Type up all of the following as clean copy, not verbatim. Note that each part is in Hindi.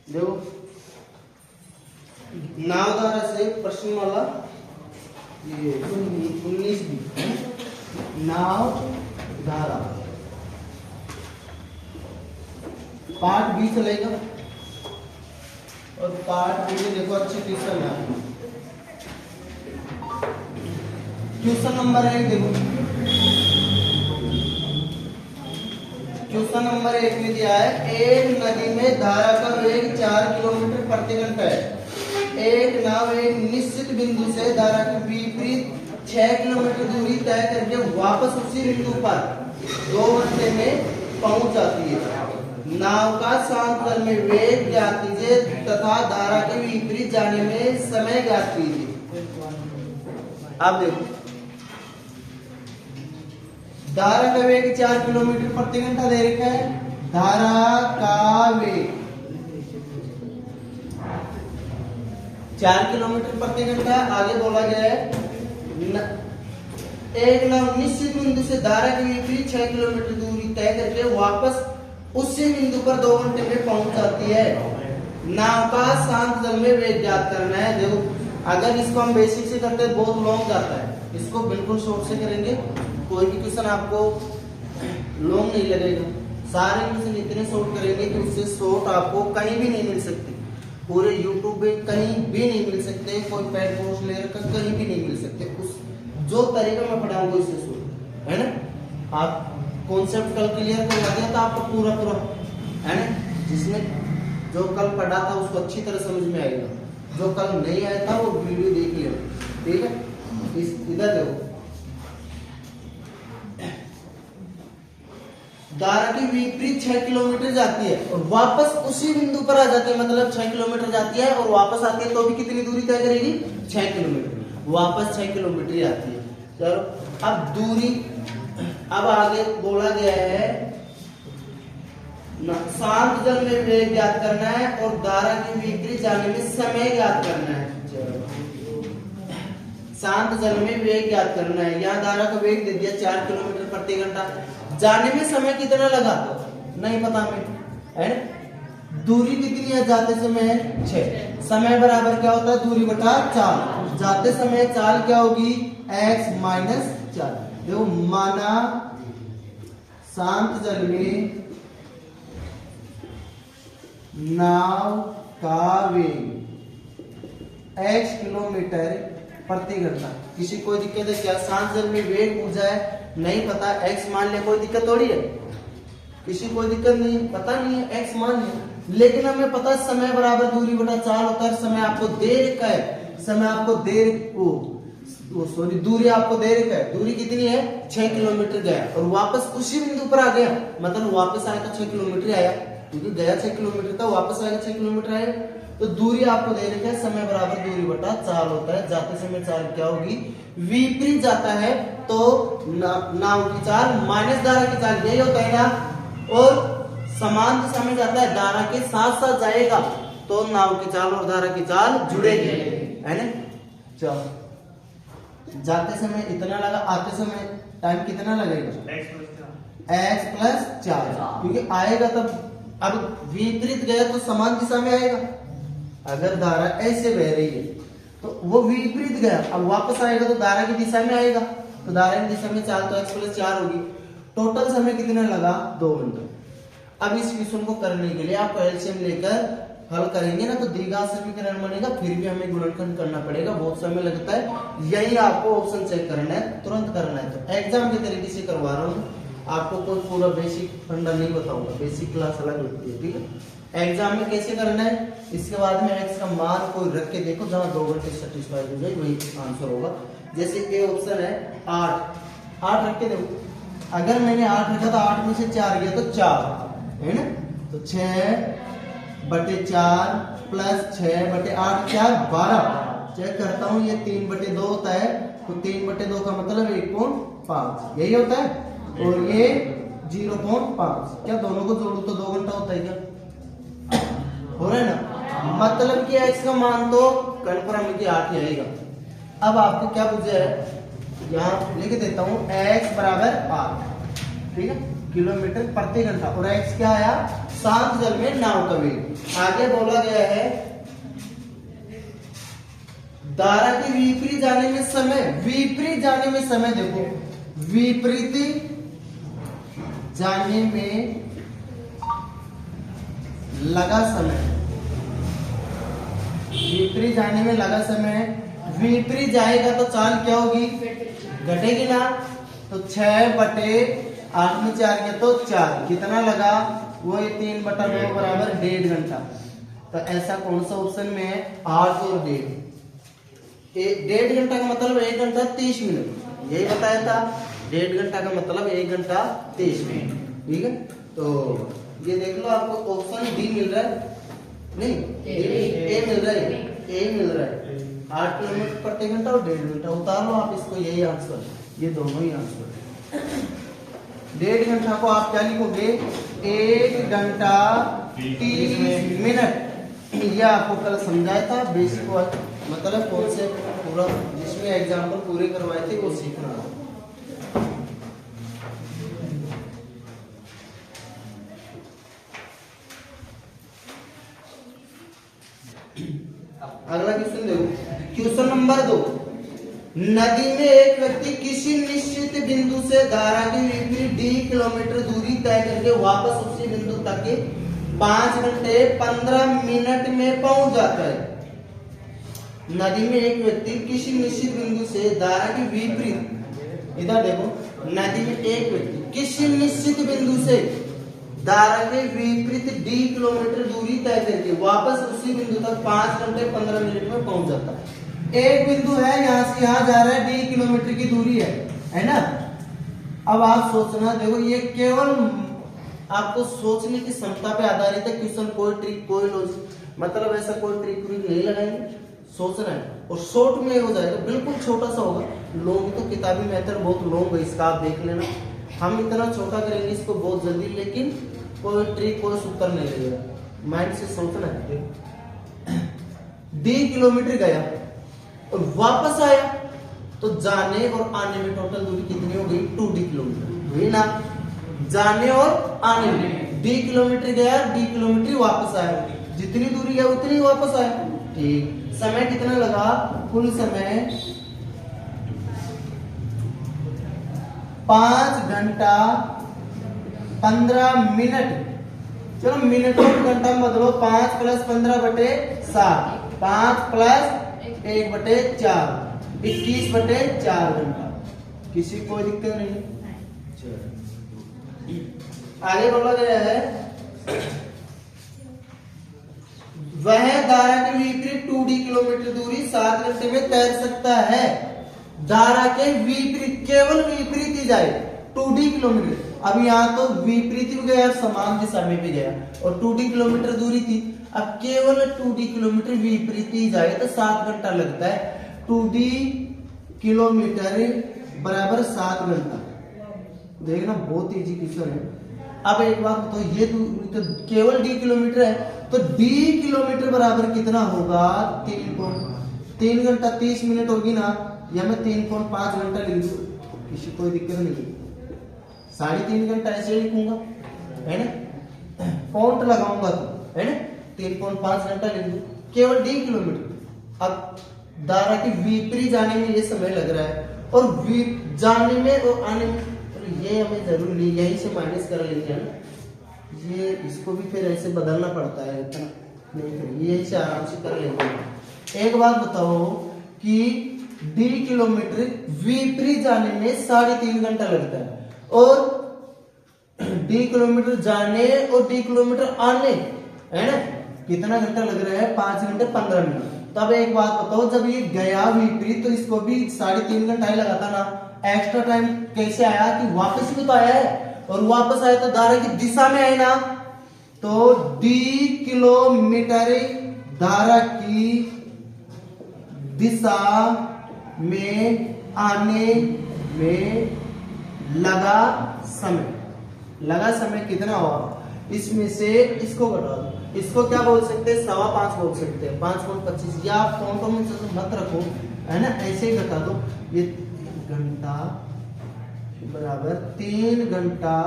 देखो नाव धारा से प्रश्न वाला ये 19 भी नाव धारा पार्ट बी चलेगा और पार्ट बी में देखो अच्छे क्वेश्चन है। क्वेश्चन नंबर 1 देखो, क्वेश्चन नंबर 1 में दिया है एक नदी में धारा का वेग 4 किलोमीटर प्रति घंटा है। एक नाव एक निश्चित बिंदु से धारा के विपरीत 6 किलोमीटर दूरी तय करके वापस उसी बिंदु पर 2 घंटे में पहुंच जाती है। नाव का शांत जल में वेग ज्ञात कीजिए तथा धारा के विपरीत जाने में समय ज्ञात कीजिए। अब देखो धारा का वेग 4 किलोमीटर प्रति घंटा दे रखा है। धारा का वेग 4 किलोमीटर प्रति घंटा आगे बोला गया है। एक नाव निश्चित बिंदु से धारा के विपरीत 6 किलोमीटर दूरी तय करके वापस उसी बिंदु पर 2 घंटे में पहुंच जाती है। नाव का शांत जल में वेग ज्ञात करना है। देखो अगर इसको हम बेसिक से करते हैं बहुत लॉन्ग जाता है, इसको बिल्कुल शॉर्ट से करेंगे। कोई भी क्वेश्चन आपको लॉन्ग नहीं लगेगा, सारे क्वेश्चन इतने शॉर्ट करेंगे कि उससे शॉर्ट आपको कहीं भी नहीं मिल सकते, पूरे यूट्यूब पे कहीं भी नहीं मिल सकते, कोई पेड कोर्स ले रखा कहीं भी नहीं मिल सकते। उस जो तरीका मैं पढ़ाऊंगा इससे शॉर्ट है ना। आप कॉन्सेप्ट कल क्लियर करवा दिया था आपको पूरा है ना। जिसने जो कल पढ़ा था उसको अच्छी तरह समझ में आएगा, जो कल नहीं आया था वो वीडियो देख लिया, ठीक है। इधर देखो धारा के विपरीत 6 किलोमीटर जाती है और वापस उसी बिंदु पर आ जाती है, मतलब 6 किलोमीटर जाती है और वापस आती है तो भी कितनी दूरी तय करेगी 6 किलोमीटर, वापस 6 किलोमीटर ही आती है। चलो अब दूरी, अब आगे बोला गया है शांत जल में वेग ज्ञात करना है और धारा के विपरीत जाने में समय ज्ञात करना है। शांत जल में वेग ज्ञात करना है। यहाँ धारा का वेग दे दिया 4 किलोमीटर प्रति घंटा, जाने में समय कितना लगा नहीं पता हमें, है ना। दूरी कितनी है जाते समय 6, समय बराबर क्या होता है दूरी बटा 4, जाते समय चाल क्या होगी x माइनस 4। देखो माना शांत जल में नाव का वेग x किलोमीटर प्रति घंटा। किसी कोई दिक्कत है क्या? शांत जल में वेग ऊर्जा है नहीं पता, x मान लिया, कोई दिक्कत थोड़ी है, किसी कोई दिक्कत नहीं, पता नहीं है x मान लिया। लेकिन हमें पता है समय बराबर दूरी बटा 4 होता है। समय आपको दे रखा है, समय आपको दे सॉरी दूरी आपको दे रखा है। दूरी कितनी है 6 किलोमीटर गया और वापस उसी बिंदु पर आ गया, मतलब वापस आया तो 6 किलोमीटर आया, क्योंकि गया 6 किलोमीटर था, वापस आएगा 6 किलोमीटर आएगा। तो दूरी आपको दे रखा है, समय बराबर दूरी बटा 4 होता है। जाते समय चाल क्या होगी विपरीत जाता है तो नाव की चाल माइनस धारा की चाल, यही होता है ना। और समान दिशा में जाता है, धारा के साथ साथ जाएगा तो नाव की चाल और धारा की चाल जुड़ेगी, है ना। चलो जाते समय इतना लगा, आते समय टाइम कितना लगेगा x प्लस 4, क्योंकि आएगा तब, अब विपरीत गया तो समान दिशा में आएगा। अगर धारा ऐसे बह रही है तो वो विपरीत गया, अब वापस आएगा तो धारा की दिशा में आएगा, तो धारा की दिशा में चाल तो x प्लस 4 होगी। टोटल समय कितना लगा 2 घंटे। अब इस क्वेश्चन को करने के लिए आप एलसीएम लेकर हल करेंगे ना तो द्विघात समीकरण बनेगा, फिर भी हमें गुणनखंड करना पड़ेगा, बहुत समय लगता है। यही आपको ऑप्शन चेक करना है, तुरंत करना है। तो एग्जाम के तरीके से करवा रहा हूँ, आपको कोई पूरा बेसिक फंडा नहीं बताऊंगा, बेसिक क्लास अलग होती है, ठीक है। एग्जाम में कैसे करना है, इसके बाद में x का मान कोई रख के देखो, जहां 2 घंटे सेटिस्फाई हो जाए वही आंसर होगा। जैसे ए ऑप्शन है 8 रख के देखो, अगर मैंने 8 रखा तो 8 में से 4 गया तो 4 है ना, तो 6/4 प्लस 6/8 4 12। चेक करता हूँ ये 3/2 होता है, तो 3/2 का मतलब 1.5 यही होता है, और ये 0.5। क्या दोनों को जोड़ू तो 2 घंटा होता है क्या? हो रहा है ना, मतलब कि x का मान तो कन्फर्म है कि 8 ही आएगा। अब आपको क्या पूछा है, यहाँ लिख देता हूँ x बराबर 8, ठीक है। किलोमीटर प्रति घंटा, और x क्या आया, शांत जल में नाव का वेग। आगे बोला गया है धारा के विपरीत जाने में समय, विपरीत जाने में समय, देखो विपरीत जाने में लगा समय, विपरीत जाने में लगा समय, विपरीत जाएगा तो चाल क्या होगी, घटेगी ना, तो 6/8 में 4 गया तो 4, कितना लगा, वो 3/9 बराबर 1.5 घंटा। तो ऐसा कौन सा ऑप्शन में है, 8 और 1.5। 1.5 घंटा का मतलब 1 घंटा 30 मिनट, यही बताया था, 1.5 घंटा का मतलब 1 घंटा 30 मिनट, ठीक है। तो ये देख लो, आपको ऑप्शन डी मिल रहा है, नहीं ए मिल रहा है, ए मिल रहा है, 8 किलोमीटर प्रति घंटा और 1.5 घंटा, उतार लो आप इसको, यही आंसर, ये दोनों ही आंसर। 1.5 घंटा को आप क्या लिखोगे, 1 घंटा 30 मिनट। ये आपको कल समझाया था, बेसिक मतलब कौन से पूरा जिसमें एग्जाम्पल पूरे करवाए थे वो सीखना है। अगला क्वेश्चन देखो, क्वेश्चन नंबर 2, नदी में एक व्यक्ति किसी निश्चित बिंदु से धारा के विपरीत d किलोमीटर दूरी तय करके वापस उसी बिंदु तक 5 घंटे 15 मिनट में पहुंच जाता है। नदी में एक व्यक्ति किसी निश्चित बिंदु से धारा के विपरीत, इधर देखो, नदी में एक व्यक्ति किसी निश्चित बिंदु से धारा के विपरीत d किलोमीटर दूरी तय करके वापस उसी बिंदु तक 5 घंटे 15 मिनट में पहुंच जाता है। एक बिंदु है, यहां से यहां जा रहा है, d किलोमीटर की दूरी है ना। अब आप सोचना, देखो ये केवल आपको सोचने की क्षमता पे आधारित है क्वेश्चन, कोई ट्रिक कोई लॉजिक, मतलब ऐसा कोई ट्रिक नहीं लगाएंगे, सोचना है और शॉर्ट में हो जाएगा, बिल्कुल छोटा सा होगा। लॉन्ग तो किताबी मेथड बहुत लॉन्ग है, इसका आप देख लेना, हम इतना छोटा करेंगे इसको बहुत जल्दी, लेकिन कोई ट्रिक कोई सूत्र नहीं लगेगा, माइंड से सोचना है। d किलोमीटर गया और वापस आया, तो जाने और आने में टोटल दूरी कितनी हो गई, 2d किलोमीटर हुई ना, जाने और आने में d किलोमीटर गया, d किलोमीटर वापस आया, जितनी दूरी गया उतनी वापस आया, ठीक। समय कितना लगा, कुल समय 5 घंटा 15 मिनट, चलो मिनटों को घंटा में बदलो, 5 + 15/7, 5 + 1/4, 21/4 घंटा, किसी कोई दिक्कत नहीं। आगे बोला गया है, वह धारा के विपरीत 2d किलोमीटर दूरी 7 घंटे में तैर सकता है। धारा के विपरीत, केवल विपरीत ही जाए, 2d किलोमीटर, अब यहाँ तो विपरीत भी गया, समान दिशा में भी गया, और 2d किलोमीटर दूरी थी, अब केवल 2d किलोमीटर विपरीत ही जाए तो 7 घंटा लगता है। 2d किलोमीटर बराबर 7 घंटा, देखना बहुत इजी क्वेश्चन है। अब एक बात बताओ, ये तो केवल d किलोमीटर है, तो d किलोमीटर बराबर कितना होगा, 3 घंटा 30 मिनट होगी ना, या मैं 3.5 घंटा लिख दूं, किसी कोई दिक्कत नहीं, 3.5 घंटा ऐसे लिखूंगा, है ना, पॉइंट लगाऊंगा तो, है ना, 3.5 घंटा लिख दूं, केवल d किलोमीटर। अब धारा के विपरीत जाने में ये समय लग रहा है, और जाने में और आने में, ये हमें जरूरी नहीं, यहीं से माइनस कर लेंगे ना, ये इसको भी फिर ऐसे बदलना पड़ता है, इतना नहीं, यहीं से आराम से कर लेंगे। एक बात बताओ कि d किलोमीटर विपरीत जाने में 3.5 घंटा लगता है, और d किलोमीटर जाने और d किलोमीटर आने, है ना, कितना घंटा लग रहा है, 5 घंटे 15 मिनट। तब एक बात बताओ, जब ये गया विपरीत तो इसको भी 3.5 घंटा ही लगाता ना, एक्स्ट्रा टाइम कैसे आया कि वापस भी तो आया है, और वापस आया तो धारा की दिशा में आए ना, तो d किलोमीटर धारा की दिशा में आने में लगा समय कितना हुआ, इसमें से इसको घटा दो, इसको क्या बोल सकते हैं, 5.25 बोल सकते हैं, 5.25, या आप काउंटों में मत रखो, है ना, ऐसे ही घटा दो, ये घंटा बराबर 3 घंटा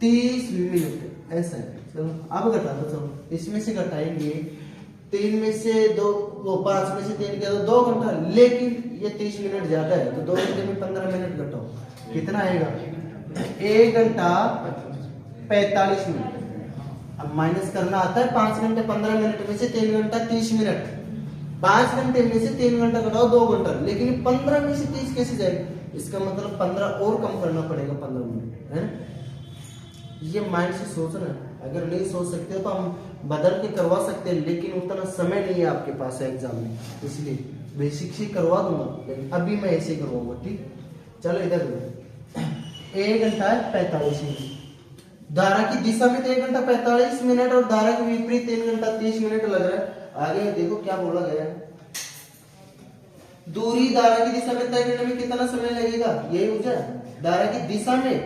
30 मिनट ऐसा है। चलो अब घटा दो, चलो इसमें से घटाएंगे 3 में से 2, वो 5 में से 3 किया तो 2 घंटा, लेकिन ये 30 मिनट ज्यादा है तो 2 घंटे में 15 मिनट घटाओ, कितना आएगा 1 घंटा 45 मिनट। अब माइनस करना आता है, 5 घंटे 15 मिनट में से 3 घंटा 30 मिनट, 5 घंटे में से 3 घंटा घटाओ 2 घंटा, लेकिन 15 में से 30 कैसे जाएगा, इसका मतलब 15 और कम करना पड़ेगा 15 मिनट, है ना। ये माइंड से सोचना है, अगर नहीं सोच सकते हो तो हम बदल के करवा सकते हैं, लेकिन उतना समय नहीं है आपके पास एग्जाम में, इसलिए बेसिक से करवा दूंगा, लेकिन अभी मैं ऐसे ही करवाऊंगा, ठीक। चलो इधर 1 घंटा 45 मिनट, धारा की दिशा में तो 1 घंटा 45 मिनट और धारा के विपरीत 3 घंटा 30 मिनट लग रहा है। आगे देखो क्या बोला गया है, दूरी धारा की दिशा में तय करने में कितना समय लगेगा, यही हो जाए धारा की दिशा में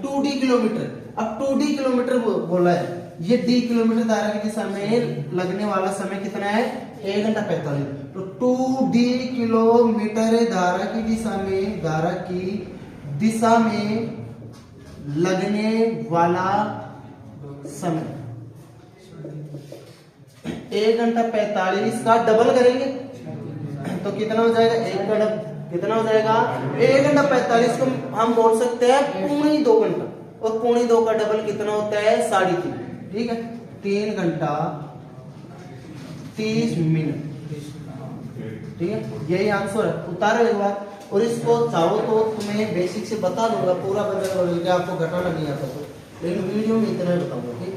2d किलोमीटर। अब 2d किलोमीटर बोला है, ये d किलोमीटर धारा की दिशा में लगने वाला समय कितना है 1 घंटा 45, तो 2d किलोमीटर धारा की दिशा में लगने वाला समय 1 घंटा 45 का डबल करेंगे तो कितना हो जाएगा, 1 का डबल कितना हो जाएगा 1 घंटा 45 को हम बोल सकते हैं 2.25 घंटा, और 2.25 का डबल कितना होता है 3.5, ठीक है 3 घंटा 30 मिनट, ठीक है यही आंसर है। उतारो एक बार, और इसको चाहो तो तुम्हें बेसिक से बता दूंगा पूरा बदल के, आपको घटाना नहीं आता तो, लेकिन वीडियो में इतना ही बताऊंगा, ठीक।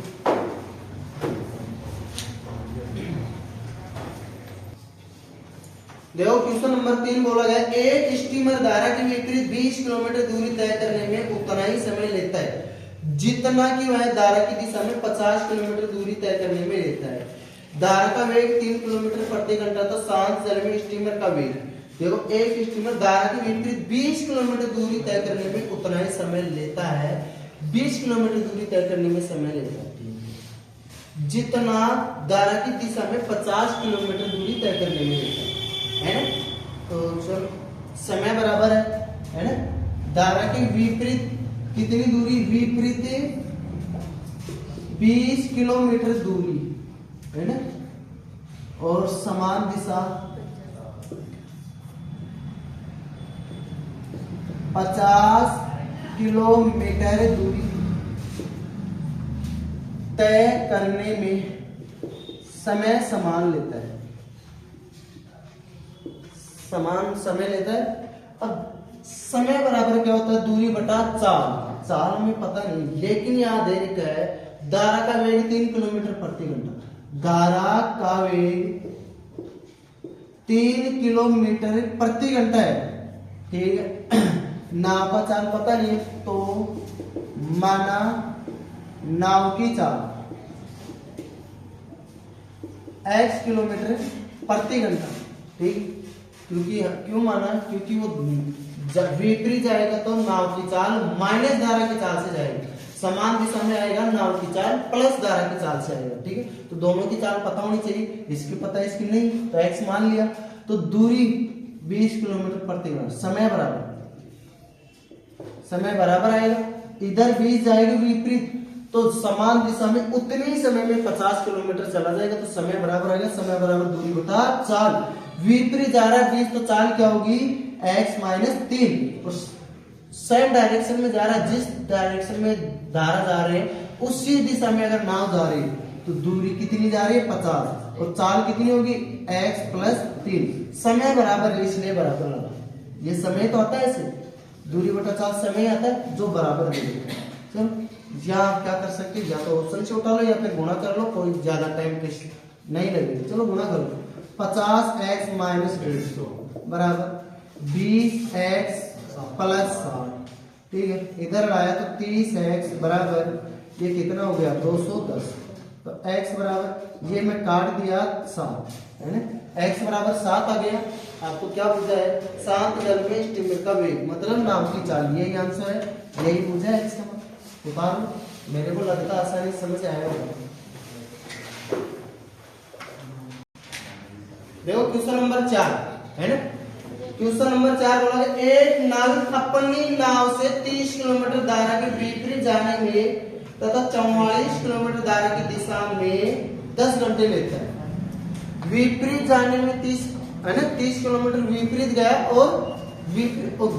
देखो क्वेश्चन नंबर 3 बोला गया, एक स्टीमर धारा के विपरीत 20 किलोमीटर दूरी तय करने में उतना ही समय लेता है जितना कि वह धारा की दिशा में 50 किलोमीटर दूरी तय करने में लेता है। धारा का वेग 3 किलोमीटर प्रति घंटा, तो शांत जल में स्टीमर का वेग, देखो एक स्टीमर धारा के विपरीत 20 किलोमीटर दूरी तय करने में उतना ही समय लेता है, 20 किलोमीटर दूरी तय करने में समय लेता है जितना धारा की दिशा में 50 किलोमीटर दूरी तय करने में लेता है ना। तो चलो समय बराबर है ना, धारा के विपरीत कितनी दूरी, विपरीत 20 किलोमीटर दूरी है ना, और समान दिशा 50 किलोमीटर दूरी तय करने में समय समान लेता है, समान समय लेता है। अब समय बराबर क्या होता है, दूरी बटा चाल, चाल में पता नहीं, लेकिन यहाँ दे रखा है धारा का वेग 3 किलोमीटर प्रति घंटा, धारा का वेग 3 किलोमीटर प्रति घंटा है, ठीक है। नाव का चाल पता नहीं है, तो माना नाव की चाल x किलोमीटर प्रति घंटा, ठीक। क्योंकि क्यों माना, क्योंकि वो जब विपरीत जाएगा तो नाव की चाल माइनस धारा की चाल से जाएगी, समान दिशा में आएगा नाव की चाल प्लस धारा की चाल से आएगा, ठीक है। तो दोनों की चाल पता होनी चाहिए, इसकी पता है इसकी नहीं, तो x मान लिया, तो दूरी 20 किलोमीटर प्रति घंटा, समय बराबर आएगा, इधर 20 जाएगा विपरीत, तो समान दिशा में उतने ही समय में 50 किलोमीटर चला जाएगा, तो समय बराबर आएगा, समय बराबर दूरी बटा चाल, विपरीत जा रहा है 20 तो चाल क्या होगी x माइनस 3, और सेम डायरेक्शन में जा रहा है, जिस डायरेक्शन में धारा जा रहे हैं उसी दिशा में अगर नाव जा रही है तो दूरी कितनी जा रही है 50, और चाल कितनी होगी x प्लस 3, समय बराबर है इसलिए बराबर लगा, ये समय तो आता है ऐसे, दूरी बटा चाल समय आता है जो बराबर है। चलो या आप क्या कर सकते हैं, या तो ऑप्शन से उठा लो या फिर गुणा कर लो, कोई ज्यादा टाइम नहीं लगेगा। चलो गुणा करो, 50x माइनस 150 बराबर 20x प्लस 60, ठीक है। इधर आया तो 30x बराबर ये कितना हो गया 210, तो x बराबर ये मैं काट दिया 7 है ना, x बराबर 7 आ गया। आपको क्या पूछा है, शांत जल में स्टीमर का वेग मतलब नाव की चाल, यही आंसर है, यही पूछा है x का। उतार लो, मेरे को लगता आसानी समझ आया होगा। देखो क्वेश्चन नंबर 4 है ना, क्वेश्चन नंबर 4 बोला है एक नाविक अपनी नाव से 30 किलोमीटर धारा के विपरीत जाने में तथा 44 किलोमीटर धारा की दिशा में 10 घंटे लेता है। विपरीत जाने में 30 है ना, 30 किलोमीटर विपरीत गया और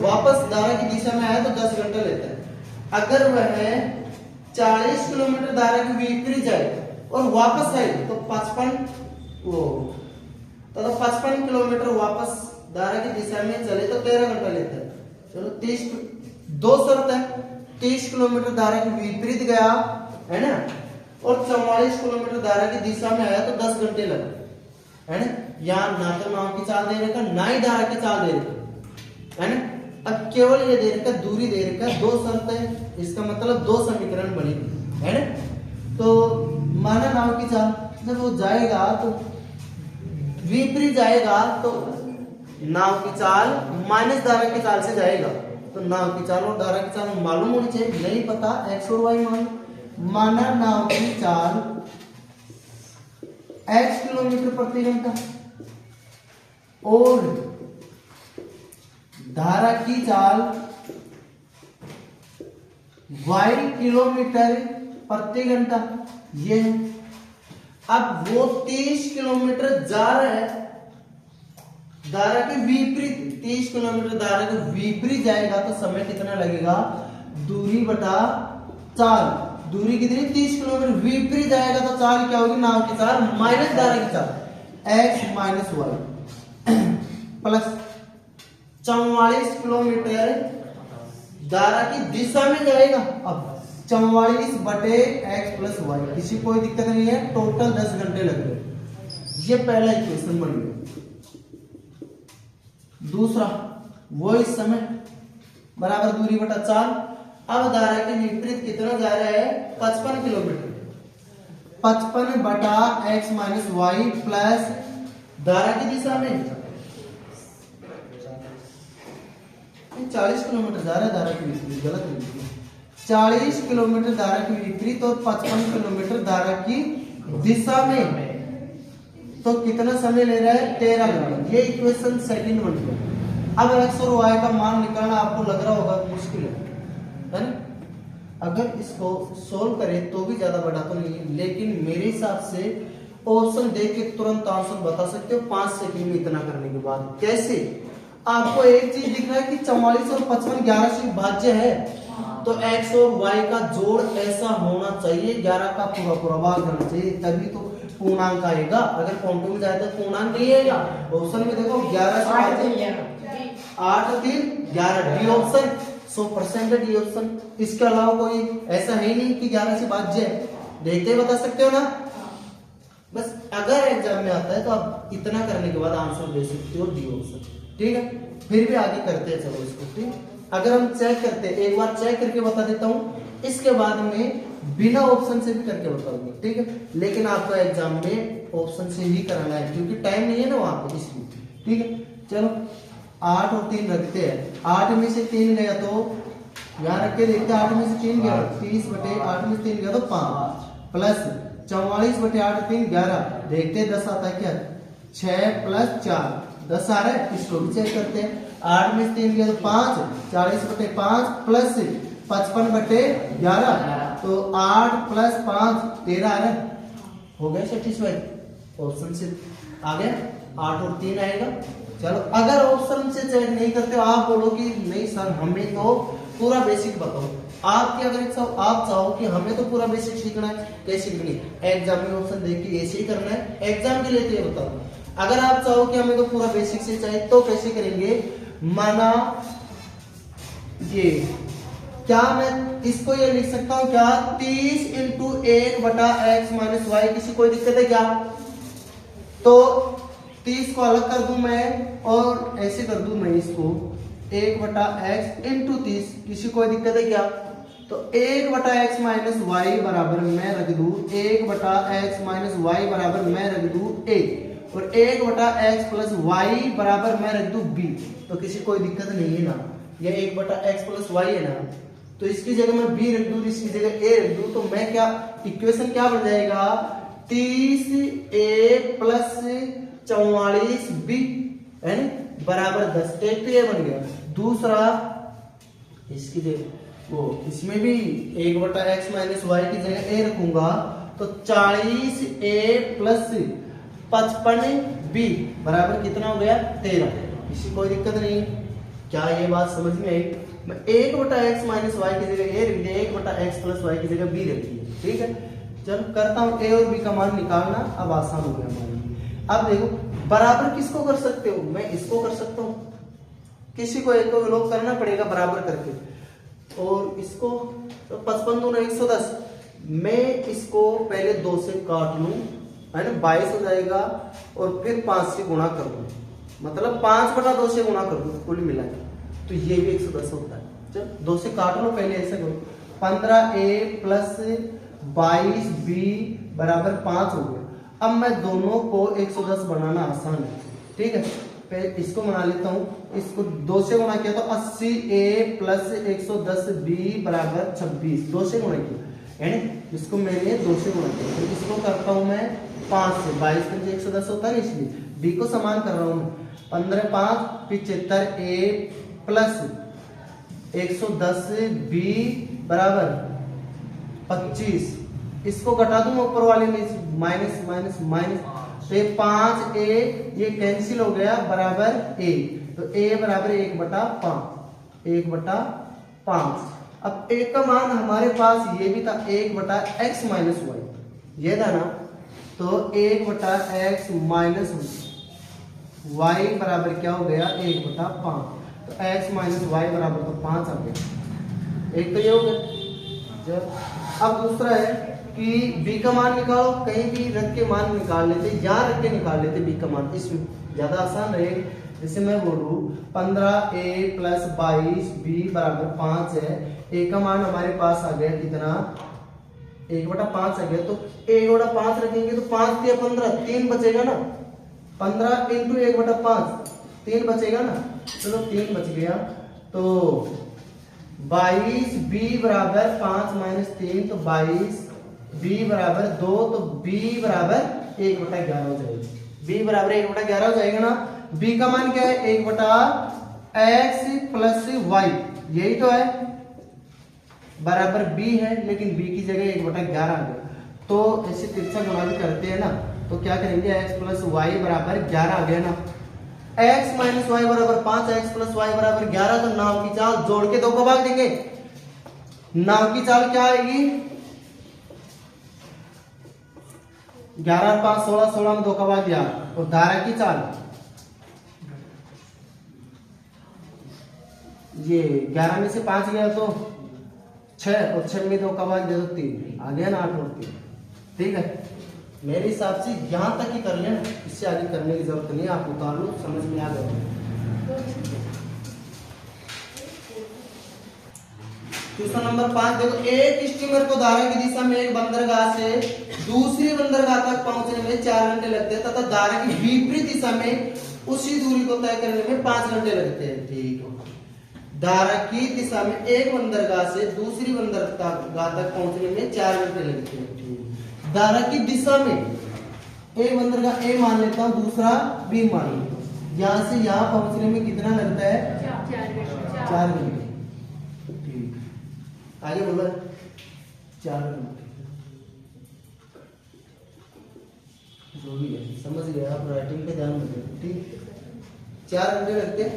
वापस धारा की दिशा में आया तो 10 घंटे लेता है। अगर वह 40 किलोमीटर धारा के विपरीत जाए और वापस आए तो 55 किलोमीटर वापस धारा की दिशा में चले तो 13 घंटा लेता है। चलो 30 दो शर्त है, 30 किलोमीटर धारा के विपरीत गया है ना और 44 किलोमीटर धारा की दिशा में आया तो 10 घंटे लगे है ना। यहाँ ना तो नाव की चाल दे रखा ना ही धारा की चाल दे रखा है ना। अब केवल ये दे रखा दूरी दे रखा, दो शर्त है, इसका मतलब दो समीकरण बनेगी है ना। तो माना नाव की चाल जब वो जाएगा तो विपरीत जाएगा तो नाव की चाल माइनस धारा की चाल से जाएगा, तो नाव की चाल और धारा की चाल मालूम होनी चाहिए, नहीं पता x और y माना नाव की चाल x किलोमीटर प्रति घंटा और धारा की चाल y किलोमीटर प्रति घंटा ये है। अब वो 30 किलोमीटर जा रहा है धारा के विपरीत, 30 किलोमीटर धारा के विपरीत जाएगा तो समय कितना लगेगा, दूरी बटा चाल, दूरी कितनी 30 किलोमीटर विपरीत जाएगा तो चाल क्या होगी, नाव की चाल माइनस धारा की चाल x minus y plus 44 kilometre धारा की दिशा में जाएगा। अब 44 बटे x प्लस वाई, किसी कोई दिक्कत नहीं है, टोटल 10 घंटे लग गए। ये पहला इक्वेशन बन गया। दूसरा वो इस समय बराबर दूरी बटा चाल, अब धारा के विपरीत कितना जा रहा है 55 किलोमीटर, 55 बटा x माइनस वाई प्लस धारा की दिशा में 40 किलोमीटर जा रहा है धारा के विपरीत, गलत है, 40 किलोमीटर धारा के विपरीत और 55 किलोमीटर धारा की दिशा में, तो कितना समय ले रहा है 13 घंटे। ये इक्वेशन सेकंड बन गया। अब x और y का मान निकालना आपको लग रहा होगा मुश्किल है ना, अगर इसको सोल्व करें तो भी ज्यादा बड़ा तो नहीं है, लेकिन मेरे हिसाब से ऑप्शन देख के तुरंत आंसर बता सकते हो 5 सेकंड में। इतना करने के बाद कैसे, आपको एक चीज दिख रहा है कि 44 और 55 11 से भाज्य है, तो x और y का जोड़ ऐसा होना चाहिए, 11 का पूरा पूरा भाग होना चाहिए, तभी तो पूर्णांक आएगा। अगर काउंटर में जाए तो पूर्णांक नहीं आएगा। ऑप्शन में देखो 11 से 8 3 11 डी ऑप्शन 100% डी ऑप्शन। इसके अलावा कोई ऐसा है नहीं कि 11 से भाज्य है, देखते बता सकते हो ना। बस अगर एग्जाम में आता है तो आप इतना करने के बाद आंसर दे सकते हो डी ऑप्शन, ठीक है। फिर भी आगे करते हैं, चलो इसको, ठीक। अगर हम चेक करते हैं, एक बार चेक करके बता देता हूँ, इसके बाद में बिना ऑप्शन से भी करके बताऊंगा, ठीक है। लेकिन आपको एग्जाम में ऑप्शन से ही कराना है क्योंकि टाइम नहीं है ना वहां पे, इसलिए, ठीक है। चलो 8 और 3 रखते हैं, 8 में से 3 गया तो यहाँ रख के देखते हैं, 8 में से 3 गया 30 बटे 8 में से 3 गया तो 5 प्लस 44 बटे 8 3 11, देखते हैं 10 आता है क्या, 6 प्लस 4 10 आ रहा है, इसको भी चेक करते हैं। 8 में से 3 गया तो 5, 40 बटे 5 प्लस 55 बटे 11, तो 8 प्लस 5 13 आ रहा है, हो गया सेटिस्फाइड। ऑप्शन से आ गया, 8 और 3 आएगा। चलो अगर ऑप्शन से चेक नहीं करते आप बोलो कि नहीं सर हमें तो पूरा बेसिक बताओ, आपकी अगर आप चाहो कि हमें तो पूरा बेसिक सीखना है, कैसे सीखनी, एग्जाम में ऑप्शन देख के ऐसे ही करना है, एग्जाम के लिए तो ये बताओ। अगर आप चाहो कि हमें तो पूरा बेसिक से चाहिए तो कैसे करेंगे, माना ये क्या मैं इसको ये लिख सकता हूं क्या, 30 इंटू 1 बटा एक्स माइनस वाई, किसी कोई दिक्कत है क्या, तो 30 को अलग कर दूं मैं और ऐसे कर दूं मैं इसको 1 बटा एक्स इंटू 30, किसी कोई दिक्कत है क्या, तो 1 बटा एक्स माइनस वाई बराबर मैं रख दूं 1 बटा एक्स माइनस वाई बराबर मैं रख दूं a, और 1 बटा एक्स प्लस वाई बराबर मैं रख दूं b, तो किसी कोई दिक्कत नहीं है ना, ये 1 बटा एक्स प्लस वाई है ना, तो इसकी जगह मैं b रख दूं, इसकी जगह a रख दूं, तो मैं क्या इक्वेशन क्या बन जाएगा 30a प्लस 44b, है ना। बराबर 10। एक तो ये बन गया। दूसरा इसकी जगह वो इसमें भी 1/x माइनस वाई की जगह a रखूंगा तो 40a प्लस 55b बराबर कितना हो गया 13। किसी कोई दिक्कत नहीं। क्या ये बात समझ में आई? मैं 1/x माइनस वाई की जगह a रख दिया, 1/x प्लस वाई की जगह b रख दिया। ठीक है, चलो करता हूं a और b का मान निकालना। अब आसान हो गया हमारे लिए। अब देखो बराबर किसको कर सकते हो? मैं इसको कर सकता हूं, किसी को एक को विलोप करना पड़ेगा बराबर करके। और इसको तो 55 दूना 110। मैं इसको पहले 2 से काट लूं, है ना, 22 हो जाएगा और फिर 5 से गुणा कर लूं, मतलब 5/2 से गुणा कर दूं कुल मिला के, तो ये भी 110 होता है। चल 2 से काट लो पहले, ऐसे करो 15a प्लस 22b बराबर 5 हो गया। अब मैं दोनों को 110 बनाना आसान है। ठीक है, इसको बना लेता हूं, इसको 2 से गुणा किया तो 80a प्लस 110b बराबर 26, 2 से गुणा किया, यानी इसको मैंने 2 से गुणा किया। तो इसको करता हूं मैं 5 से, 22 में 110 होता है ना, इसलिए b को समान कर रहा हूं मैं। 15 5 75a प्लस 110b बराबर 25। इसको घटा दूंगा ऊपर वाले में, माइनस माइनस माइनस, तो 5a ये कैंसिल हो गया बराबर a, तो a बराबर 1/5, 1/5। अब a का मान हमारे पास ये भी था 1/x माइनस वाई, ये था ना, तो 1/x माइनस वाई बराबर क्या हो गया 1/5, तो x माइनस वाई बराबर तो 5 आ गया। एक तो ये हो गया। अब दूसरा है कि b का मान निकालो, कहीं भी रख के मान निकाल लेते, यहाँ रख के निकाल लेते b का मान, इसमें ज्यादा आसान रहेगा। जैसे मैं बोलूं 15a प्लस 22b बराबर 5 है, a का मान हमारे पास आ गया कितना 1/5 आ गया, तो 1/5 रखेंगे तो 5 दिया 15, 3 बचेगा ना, 15 इंटू 1/5 3 बचेगा ना, चलो 3 बच गया। तो 22b बराबर 5 माइनस 3, तो 22b बराबर 2, तो b बराबर 1/11 हो जाएगा। b बराबर 1/11 हो जाएगा ना। b का मान क्या है 1/x प्लस वाई, यही तो है, बराबर b है, लेकिन b की जगह 1/11 आ गया। तो ऐसे तिरछा गुणा भी करते हैं ना, तो क्या करेंगे x प्लस वाई बराबर 11 आ गया ना। x माइनस वाई बराबर 5, x प्लस वाई बराबर 11, तो नाव की चाल जोड़ के 2 को भाग देंगे। नाव की चाल क्या आएगी 11 और 5 16, 16 में 2 का भाग 11, और धारा की चाल ये 11 में से 5 गया तो 6, और 6 में 2 का भाग दे दो 3, आ गया ना 8 और 3। ठीक है, मेरे हिसाब से यहां तक ही कर लेना, इससे आगे करने की जरूरत नहीं, आप उतार लो, समझ में आ गया। क्वेश्चन नंबर 5 देखो, एक स्टीमर को धारा की दिशा में एक बंदरगाह से दूसरी बंदरगाह तक पहुंचने में 4 घंटे लगते हैं, तथा धारा की विपरीत दिशा में उसी दूरी को तय करने में 5 घंटे लगते हैं। ठीक है, धारा की दिशा में एक बंदरगाह से दूसरी बंदरगाह तक पहुंचने में 4 घंटे लगते हैं। धारा की दिशा में एक बंदरगाह A मान लेता हूं, दूसरा B मान लेता हूं, यहां से यहां पहुंचने में कितना लगता है 4 घंटे। ठीक, आगे बोला 4 घंटे, जो भी है समझ गए आप, राइटिंग पे ध्यान दें। ठीक, 4 घंटे लगते हैं।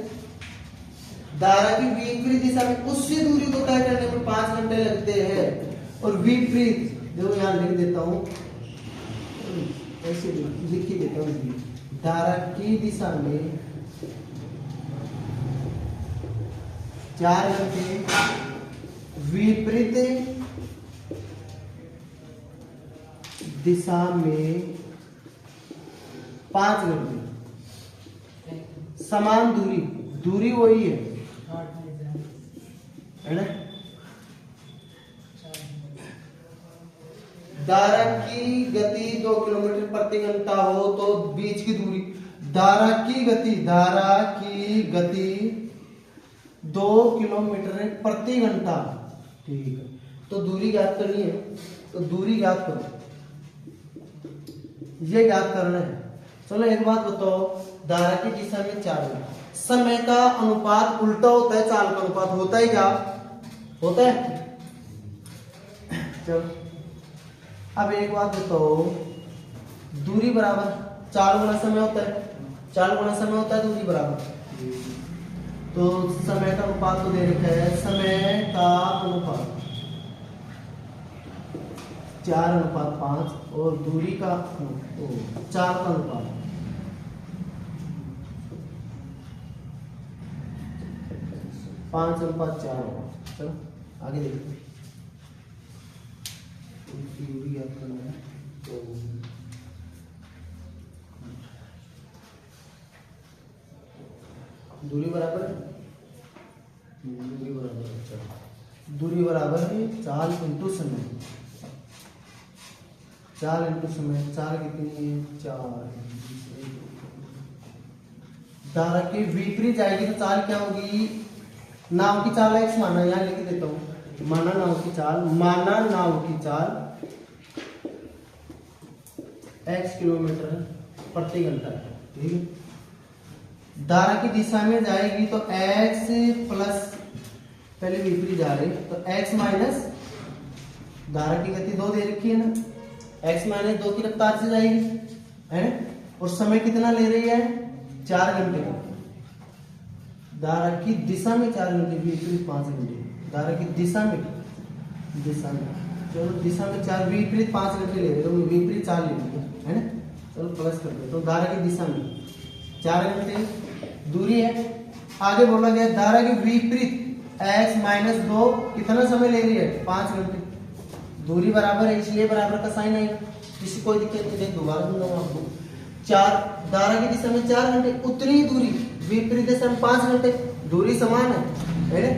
धारा की विपरीत दिशा में उसी दूरी को तय करने में 5 घंटे लगते हैं, और विपरीत देखो यहाँ लिख देता हूं, ऐसे लिख ही देता हूं, धारा की दिशा में 4 घंटे, विपरीत दिशा में 5 घंटे। समान दूरी, दूरी वही है ना। धारा की गति 2 किलोमीटर प्रति घंटा हो तो बीच की दूरी, धारा की गति 2 किलोमीटर प्रति घंटा। ठीक है, तो दूरी ज्ञात करनी है, तो दूरी ज्ञात करो, ये ज्ञात करना है। चलो एक बात बताओ, धारा की दिशा में समय का अनुपात उल्टा होता है चाल का अनुपात, होता है क्या? होता है। चलो अब एक बात बताओ, दूरी बराबर चाल गुना समय होता है, चाल गुना समय होता है, दूरी बराबर, तो समय का अनुपात तो दे रखा है, समय का अनुपात 4:5 और दूरी का 4 का अनुपात 5:4 होगा। चलो आगे देखते हैं, दूरी ज्ञात करना है तो दूरी बराबर है, दूरी बराबर है चाल इंटू समय, चाल इंटू समय, चाल कितनी है 4, धारा की विपरीत जाएगी तो चाल क्या होगी? नाव की चाल x माना, यहाँ लिख देता हूं, माना नाव की चाल, माना नाव की चाल x किलोमीटर प्रति घंटा, ठीक है। धारा की दिशा में जाएगी तो x प्लस, पहले विपरीत जा रही तो x माइनस, धारा की गति 2 दे रखी है ना, x माइनस 2 की रफ्तार से जाएगी, है, और समय कितना ले रही है? 4 घंटे का। धारा की दिशा में 4 घंटे, विपरीत 5 घंटे, धारा की दिशा में चलो दिशा में 4, विपरीत 5 घंटे ले रहे हो, विपरीत 4 ले लेंगे, है ना। चलो प्लस कर दो, तो धारा की दिशा में 4 घंटे दूरी है। आगे बोला गया धारा के विपरीत x माइनस 2 कितना समय ले रही है? 5 घंटे, दूरी बराबर है इसलिए बराबर का साइन आएगा, किसी कोई दिक्कत नहीं, दोबारा दूंगा आपको। 4 धारा की दिशा में 4 घंटे, उतनी दूरी विपरीत दिशा में 5 घंटे, दूरी समान है ना।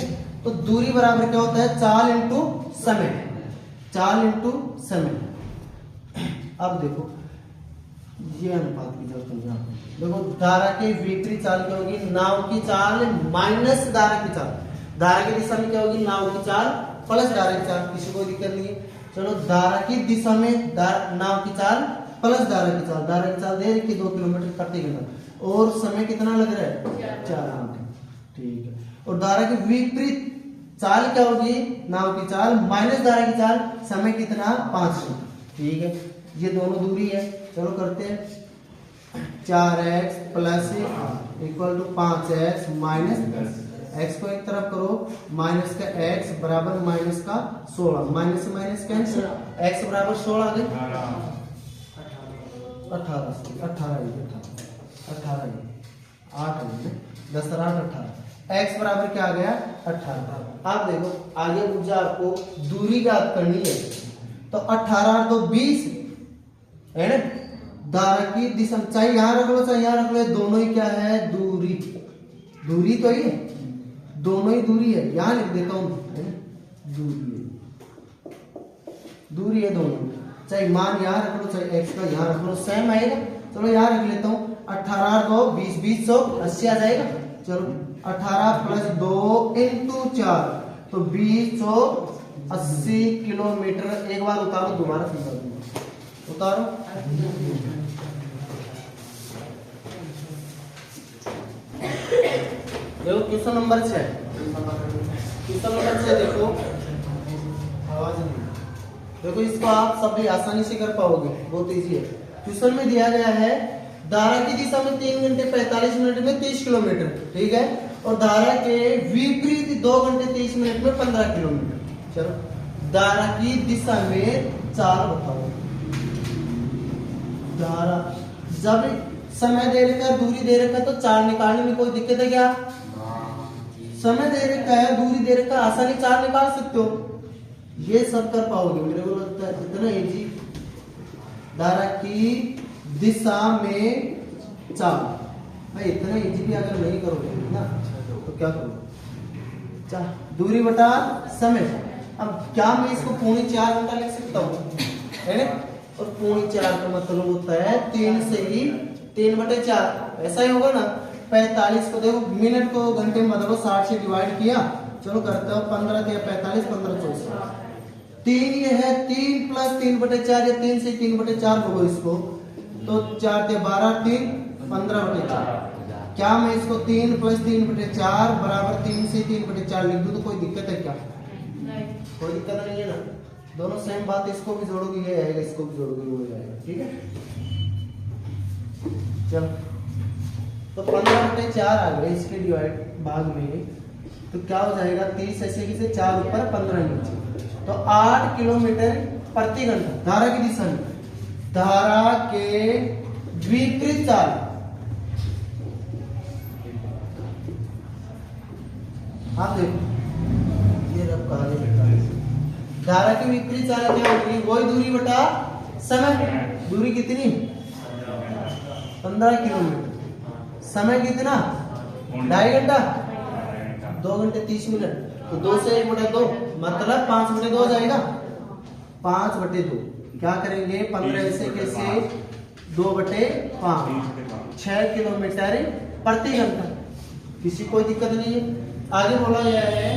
तो दूरी बराबर क्या होता है? चाल इंटू समय, चाल इंटू समय। अब देखो ये अनुपात की जरूरत नहीं, देखो धारा के विपरीत चाल क्या होगी? नाव की चाल माइनस धारा की चाल, धारा की दिशा में क्या होगी? नाव की चाल प्लस धारा की चाल, किसी को दिक्कत नहीं है। चलो धारा की दिशा में नाव की चाल प्लस धारा की चाल, धारा की चाल दे रखी 2 किलोमीटर प्रति घंटा, और समय कितना लग रहा है? 4 घंटे, ठीक है। और धारा के विपरीत चाल क्या होगी? नाव की चाल माइनस धारा की चाल, समय कितना? 5 घंटे, ठीक है। ये दोनों दूरी है, चलो करते हैं। 4x plus equal to 5x minus 10, x को एक तरफ करो, माइनस का x बराबर माइनस का 16, माइनस से माइनस कैंसिल, x बराबर 16 आ गए, 18 10 और 8 18, x बराबर क्या आ गया? 18। अब देखो आगे मुझे आपको दूरी ज्ञात करनी है, तो 18 तो 20 है ना। धारा की दिशा चाहे यहां रख लो चाहे यहां रख लो, दोनों ही क्या है? दूरी, दूरी तो ही है, दोनों ही दूरी है, यहां लिख देता हूं, दूरी है दोनों, चाहे मान यहां रख लो चाहे x का यहां रख लो, सेम आएगा। चलो यहां रख लेता हूं, 18 2 20 20 100 80 आ जाएगा। चलो 18 प्लस 2 इंटू 4 तो 20 80 किलोमीटर। एक बार उतारो, दोबारा फिर उतारो, देखो क्वेश्चन नंबर 6, क्वेश्चन नंबर 6 देखो, आवाज नहीं, देखो इसको आप सब भी आसानी से कर पाओगे, बहुत इजी है। क्वेश्चन में दिया गया है धारा की दिशा में 3 घंटे 45 मिनट में 30 किलोमीटर, ठीक है, और धारा के विपरीत 2 घंटे 23 मिनट में 15 किलोमीटर। चलो धारा की दिशा में चाल बताओ। धारा जब समय दे रखा है, दूरी दे रखा है, तो चाल निकालने में कोई दिक्कत है क्या? समय दे रखा है, दूरी दे रखा है, आसानी चाल निकाल सकते हो, ये सब कर पाओगे, मेरे को लगता है इतना इजी। धारा की दिशा में चाल, भाई इतना इजी भी अगर नहीं करोगे ना तो क्या करोगे? दूरी बटा समय। अब क्या मैं इसको 4.25 घंटा लिख सकता हूँ, है ना, और 4.25 का मतलब होता है 3 से ही 3/4, ऐसा ही होगा ना। 45 को देखो मिनट को घंटे में बदलो, 60 से डिवाइड किया, चलो करते हो 15 या 45 15 24 3 ये है, 3 प्लस 3/4 या 3 से 3/4 बोलो इसको, तो 4 से 12 3 15/4, क्या मैं इसको 3 + 3/4 बराबर 3 से 3/4 लिख दूं तो कोई दिक्कत है क्या? नहीं। कोई दिक्कत नहीं है ना। दोनों सेम बात, इसको भी जोड़ोगे ये आएगा, इसको भी जोड़ोगे वो आएगा। ठीक है, चलो तो 15/4 आ गए इसके डिवाइड भाग में, तो क्या हो जाएगा 30 ऐसे की से 4 ऊपर 15 नीचे, तो 8 किलोमीटर प्रति घंटा धारा की दिशा में, धारा के विपरीत चाल। आप देखो ये रब कहा धारा की विपरीत चाल क्या होगी? वही दूरी बटा समय। दूरी कितनी? 15 किलोमीटर। समय कितना? 2.5 घंटा, 2 घंटे 30 मिनट, तो 2 से 1/2 मतलब 5/2 हो जाएगा। 5/2 क्या करेंगे? 15 ऐसे कैसे 2/5 6 किलोमीटर प्रति घंटा। किसी कोई दिक्कत नहीं है। आगे बोला गया है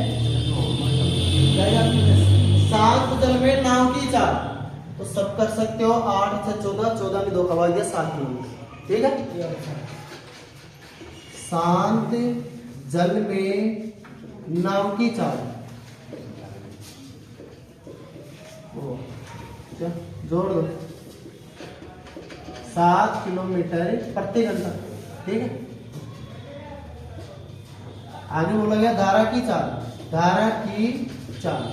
शांत जल में नाव की चाल, तो सब कर सकते हो। 8 से 14, 14 में 2 का भाग दिया 7 किलोमीटर। ठीक है, शांत जल में नाव की चाल, जोड़ दो 7 किलोमीटर प्रति घंटा। ठीक है, आगे बोला गया धारा की चाल। धारा की चाल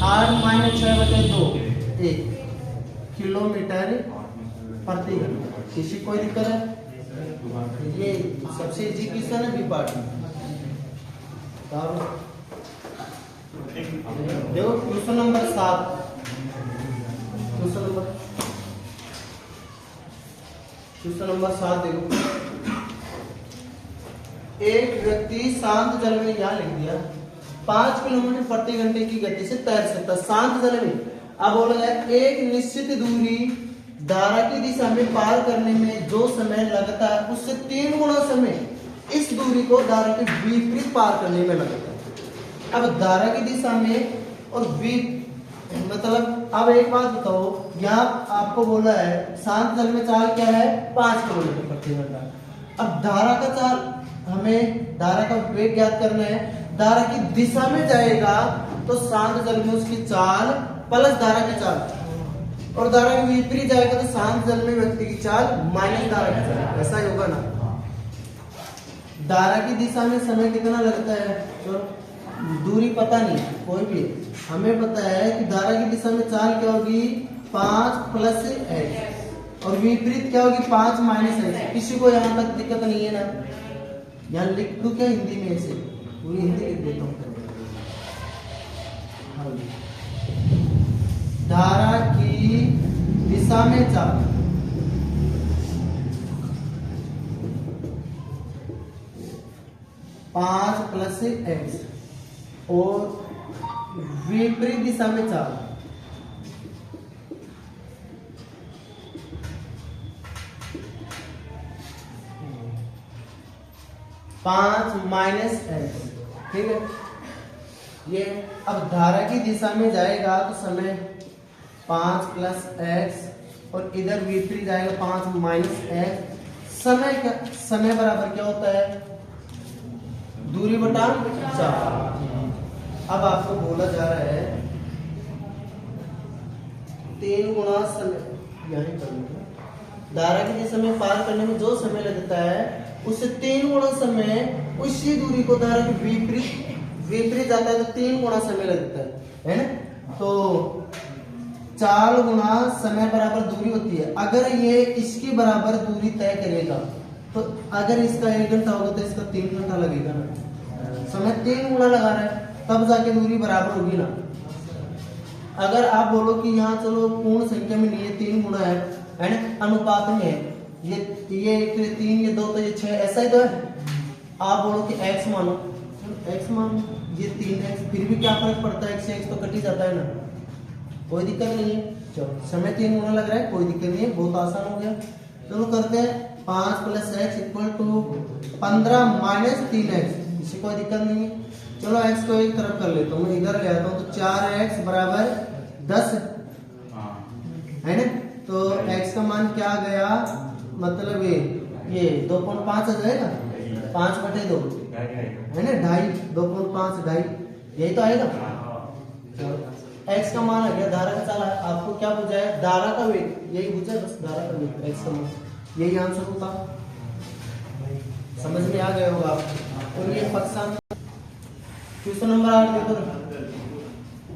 8 - 6/2 1 किलोमीटर प्रति घंटा। किसी कोई दिक्कत है? ये सबसे इजी क्वेश्चन है बी पार्ट में। देखो क्वेश्चन नंबर 7, क्वेश्चन नंबर 7 देखो। एक व्यक्ति शांत जल में, यहां लिख दिया 5 किलोमीटर प्रति घंटे की गति से तैर सकता शांत जल में। अब बोला जाए एक निश्चित दूरी धारा की दिशा में पार करने में जो समय लगता है उससे 3 गुना समय इस दूरी को धारा के विपरीत पार करने में लगता है। अब धारा की दिशा में और मतलब अब एक बात बताओ, यहाँ आपको बोला है शांत जल में चाल क्या है? 5 किलोमीटर प्रति घंटा। अब धारा का चाल, हमें धारा का वेग ज्ञात करना है। धारा की दिशा में जाएगा तो शांत जल में उसकी चाल प्लस धारा की चाल, और धारा के विपरीत जाएगा तो शांत जल में व्यक्ति की चाल माइनस धारा की चाल। ऐसा ही होगा ना। धारा की दिशा में समय कितना लगता है? तो दूरी पता नहीं कोई भी, हमें पता है कि धारा की दिशा में चाल क्या होगी? 5 + x, और विपरीत क्या होगी? 5 - x। किसी को यहाँ तक दिक्कत नहीं है ना? यहाँ लिख दूं क्या हिंदी में? ऐसे पूरी हिंदी लिख देता हूँ। धारा की दिशा में चाल 5 + x, और विपरीत दिशा में चाल 5 - x। ठीक है, ये अब धारा की दिशा में जाएगा तो समय 5 + x, और इधर विपरीत जाएगा 5 - x। समय बराबर क्या होता है? दूरी बटा चाल। अब आपको बोला जा रहा है 3 गुना समय, यानी धारा की दिशा में पार करने में जो समय लगता है उससे 3 गुना समय उसी दूरी को धारा के विपरीत जाता है तो 3 गुना समय लगता है ना? तो 4 गुना समय बराबर दूरी होती है। अगर ये इसकी बराबर दूरी तय करेगा तो अगर इसका 1 घंटा होगा तो इसका 3 घंटा लगेगा ना। समय 3 गुना लगा रहा है तब जाके दूरी बराबर होगी ना। अगर आप बोलो कि यहाँ चलो पूर्ण संख्या में नहीं है, 3 गुना है ना, अनुपात में है, ये 1 ये 3 ये 2 तो ये 6, ऐसा ही तो है। आप बोलो कि x मानो, x मानो, ये 3x, फिर भी क्या फर्क पड़ता है? x से x तो कट ही जाता है ना, कोई दिक्कत नहीं है। चलो समय 3 गुना लग रहा है, कोई दिक्कत नहीं है, बहुत आसान हो गया। चलो करते हैं 5 + x = 15 - 3x, इसे कोई दिक्कत नहीं है। चलो x को एक तरफ कर लेता हूँ, मैं इधर ले आता हूँ, तो 4x = 10 है ना। तो x का मान क्या गया? मतलब ये ये 2.5 आ जाएगा, 5/2 है ना, 2.5, 2.5 2.5 यही तो आएगा। एक्स का मान आ गया, धारा का चाल आपको क्या पूछा है, धारा का वेग, यही पूछा है बस, धारा का वेग एक्स का मान, यही आंसर होता। समझ में आ गया होगा आपको। और ये फंक्शन क्वेश्चन नंबर 8 देखो,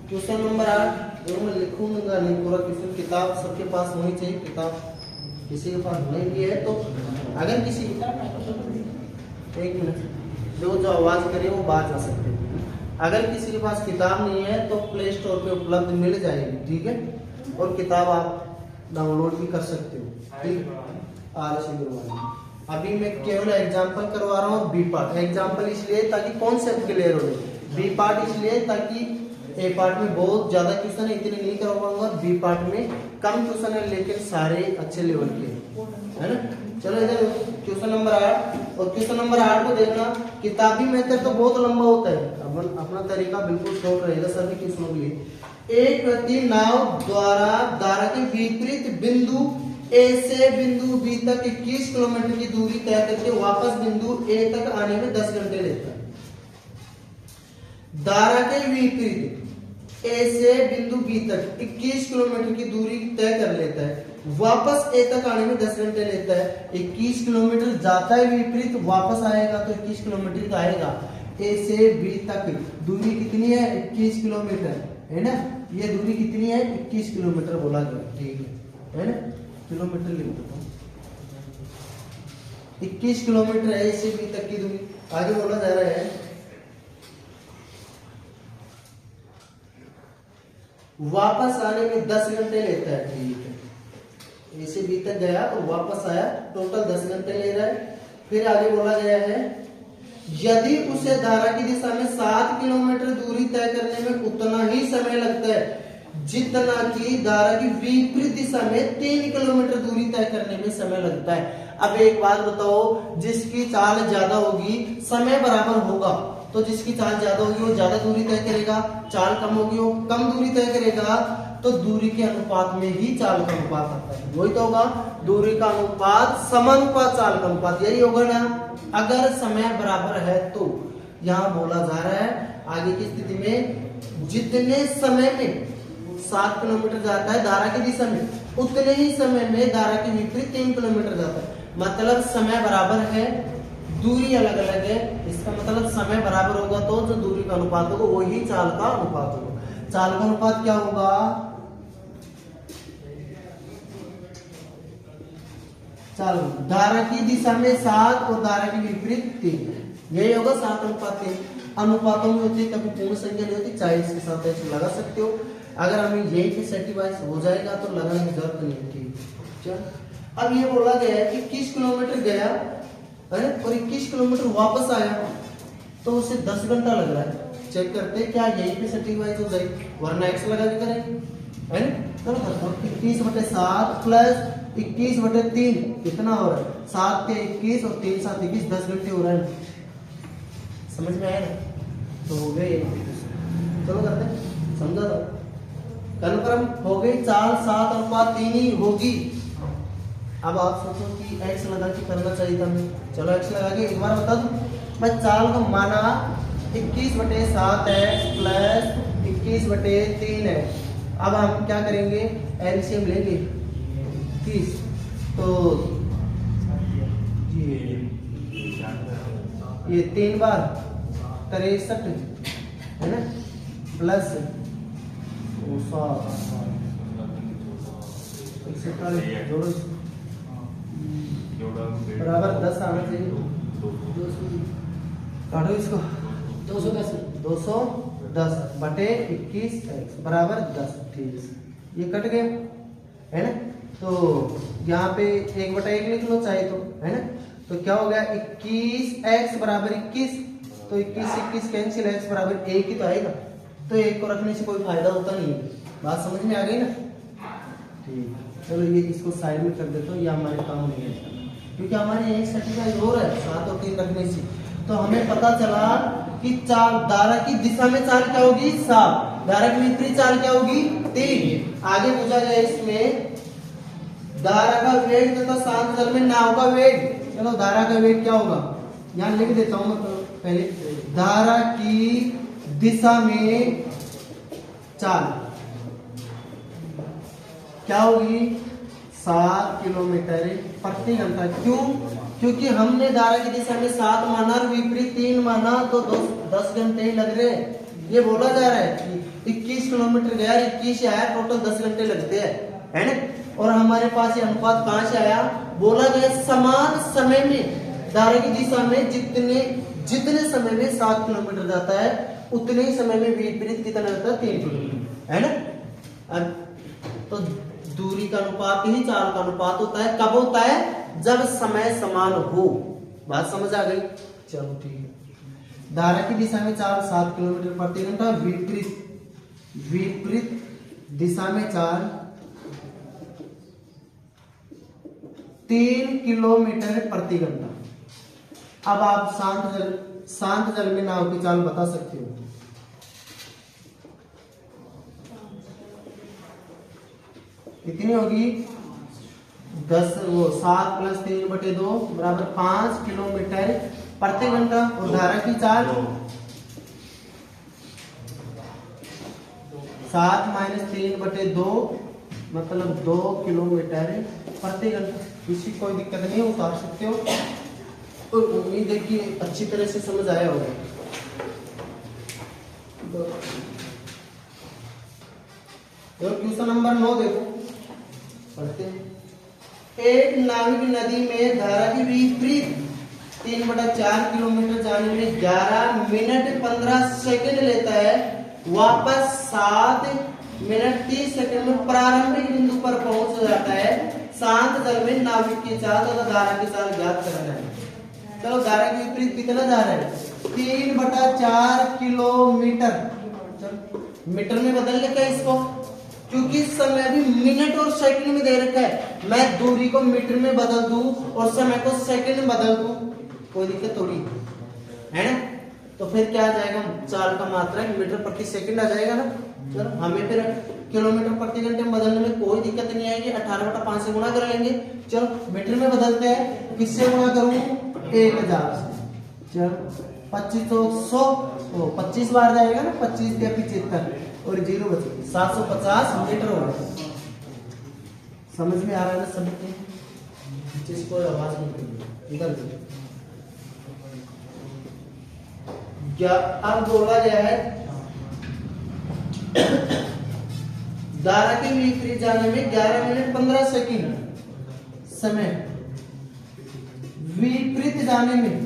क्वेश्चन नंबर 8 मैं लिखूंगा नहीं पूरा क्वेश्चन, किताब सबके पास होनी चाहिए, किताब किसी के पास नहीं भी है तो अगर किसी, एक मिनट, जो आवाज करे वो बात आ सकते हैं। अगर किसी के पास किताब नहीं है तो प्ले स्टोर पे उपलब्ध मिल जाएगी, ठीक है, और किताब आप डाउनलोड भी कर सकते हो, ठीक। अभी मैं केवल एग्जांपल करवा रहा हूँ बी पार्ट, एग्जांपल इसलिए ताकि कॉन्सेप्ट क्लियर हो जाए, बी पार्ट इसलिए ताकि ए पार्ट में बहुत ज्यादा क्वेश्चन है, इतने नहीं करवाऊंगा, बी पार्ट में कम क्वेश्चन है लेकिन सारे अच्छे लेवल के है ना। चलो इधर क्वेश्चन नंबर 8, और क्वेश्चन नंबर 8 को देखना, किताबी मेथड तो बहुत लंबा होता है, अपना तरीका बिल्कुल शॉर्ट रहेगा सभी क्वेश्चनों के लिए। एक व्यक्ति नाव द्वारा धारा के विपरीत बिंदु ए से बिंदु बी तक 21 किलोमीटर की दूरी तय करके वापस बिंदु ए तक आने में 10 घंटे लेता है। धारा के विपरीत ए से बिंदु बी तक 21 किलोमीटर की दूरी तय कर लेता है, वापस ए तक आने में 10 घंटे लेता है। 21 किलोमीटर जाता है विपरीत, वापस आएगा तो 21 किलोमीटर का आएगा। ए से बी तक दूरी कितनी है, 21 किलोमीटर है ना, ये दूरी कितनी है, 21 किलोमीटर बोला गया, ठीक है ना, किलोमीटर लिख देता हूं, 21 किलोमीटर है ए से बी तक की दूरी। आगे बोला जा रहा है वापस आने में 10 घंटे लेता है, ठीक है, ए से बी तक गया और वापस आया, टोटल 10 घंटे ले रहा है। फिर आगे बोला गया है यदि उसे धारा की दिशा में 7 किलोमीटर दूरी तय करने में उतना ही समय लगता है जितना कि धारा की विपरीत दिशा में 3 किलोमीटर दूरी तय करने में समय लगता है। अब एक बात बताओ, जिसकी चाल ज्यादा होगी समय बराबर होगा, तो जिसकी चाल ज्यादा होगी वो ज्यादा दूरी तय करेगा, चाल कम होगी वो कम दूरी तय करेगा, तो दूरी के अनुपात में ही चाल का अनुपात आता है, वही तो होगा, दूरी का अनुपात समानुपात चाल का अनुपात, यही होगा ना। अगर समय बराबर है तो यहाँ बोला जा रहा है आगे की स्थिति में जितने समय में 7 किलोमीटर जाता है धारा की दिशा में, उतने ही समय में धारा के विपरीत 3 किलोमीटर जाता है, मतलब समय बराबर है, दूरी अलग अलग है, इसका मतलब समय बराबर होगा तो जो दूरी का अनुपात होगा वही चाल का अनुपात होगा। चाल का अनुपात क्या होगा, चाल धारा की दिशा में 7 और धारा के विपरीत 3, यही होगा 7:3। अनुपातों में होती है, कभी पूर्ण संख्या नहीं होती, चाहे इसके साथ ऐसे लगा सकते हो, अगर हमें यही पे सेटिस्फाई हो जाएगा तो लगाने की जरूरत नहीं है, ठीक है। अब ये बोला गया है कि 21 किलोमीटर गया है और 21 किलोमीटर वापस आया, तो उसे 10 घंटा लग रहा है। चेक करते हैं क्या यही पे सेटिस्फाई हो जाएगी, वरना एक्स लगा के करेंगे, है ना। चलो 21/7 प्लस 21/3 कितना हो रहा है, 7 के 21 और 3 7 21, 10 घंटे हो रहा है, समझ में आया ना, तो हो गए। चलो करते हैं, समझा था, कन्फर्म हो गई, चाल 7:3 ही होगी। अब आप सोचो कि x लगा के करना चाहिए था, चलो x लगा के एक बार बता दूं, मैं चाल को माना 21/7x प्लस 21/3 है। अब हम क्या करेंगे, एलसीएम लेंगे 30, तो ये 3 बार 63 है ना, प्लस बराबर 10 आना चाहिए, काटो इसको, 210 बटे 21 बराबर 10, ठीक, ये कट गया है ना। तो यहाँ पे 1/1 लिख लो चाहे तो, है ना, तो क्या हो गया 21x बराबर 21, तो 21 से 21 कैंसिल, x बराबर 1 ही तो आएगा, तो 1 को रखने से कोई फायदा होता नहीं है, बात समझ में आ गई ना, ठीक। चलो ये इसको साइड में कर देता हूँ, ये हमारे काम नहीं है, क्योंकि हमारे यही सेटिस्फाई हो रहा है 7 और 3 रखने से। तो हमें पता चला कि चाल धारा की दिशा में चाल क्या होगी, 7, धारा की विपरीत चाल क्या होगी, 3। आगे पूछा गया इसमें धारा का वेग तथा शांत जल में नाव का वेग चलो धारा का वेग क्या होगा, यहाँ लिख देता हूं मैं पहले, धारा की दिशा में चाल क्या होगी, 7 किलोमीटर प्रति घंटा। क्यों? क्योंकि हमने धारा की दिशा में 7 माना और विपरीत 3 माना, तो 10 घंटे ही लग रहे हैं। ये बोला जा रहा है कि 21 किलोमीटर गया, 21 आया, टोटल 10 घंटे लगते हैं, है ना। और हमारे पास ये अनुपात कहां से आया, बोला गया समान समय में धारा की दिशा में जितने समय में 7 किलोमीटर जाता है, उतने ही समय में विपरीत कितना जाता है, 3 किलोमीटर, है ना। तो दूरी का अनुपात ही चाल का अनुपात होता है। कब होता है, जब समय समान हो। बात समझ आ गई, चलो ठीक है। धारा की दिशा में चाल 7 किलोमीटर प्रति घंटा, विपरीत दिशा में चाल 3 किलोमीटर प्रति घंटा। अब आप शांत जल में नाव की चाल बता सकते हो। कितनी होगी, 7 + 3/2 बराबर 5 किलोमीटर प्रति घंटा। और धारा की चाल 7 - 3/2 मतलब 2 किलोमीटर प्रति घंटा। किसी कोई दिक्कत नहीं, उतार सकते हो। और उम्मीद है कि अच्छी तरह से समझ आया होगा। क्वेश्चन नंबर 9 देखो, पढ़ते हैं। एक नाविक नदी में धारा की विपरीत 3/4 किलोमीटर जाने में 11 मिनट 15 सेकंड लेता है, वापस 7 मिनट 30 सेकंड में प्रारंभिक बिंदु पर पहुंच जाता है। शांत जल में नाविक की चाल तथा धारा की चाल ज्ञात करना है। चलो धारा के विपरीत कितना जा रहा है, 3/4 किलोमीटर। चलो मीटर में बदल लेते हैं इसको, क्योंकि समय भी मिनट और सेकंड में दे रखा है। मैं दूरी को मीटर में बदल दूं और समय को सेकंड में बदल दूं, कोई दिक्कत थोड़ी है ना। तो फिर क्या आ जाएगा, चाल का मात्रा मीटर प्रति सेकंड आ जाएगा ना। चलो हमें फिर किलोमीटर प्रति घंटे में बदलने में कोई दिक्कत नहीं आएगी। 18/5 से गुणा कर लेंगे। चलो मीटर में बदलते हैं, किससे गुणा करूं, 1000 से। चलो 2500 तो 25 बार जाएगा ना, 25 या 75 और 0 बचे, 750 मीटर होगा। समझ में आ रहा है ना सबको, जिसको आवाज नहीं करनी इधर क्या। अब बोला गया है धारा के विपरीत जाने में 11 मिनट 15 सेकंड समय, विपरीत जाने में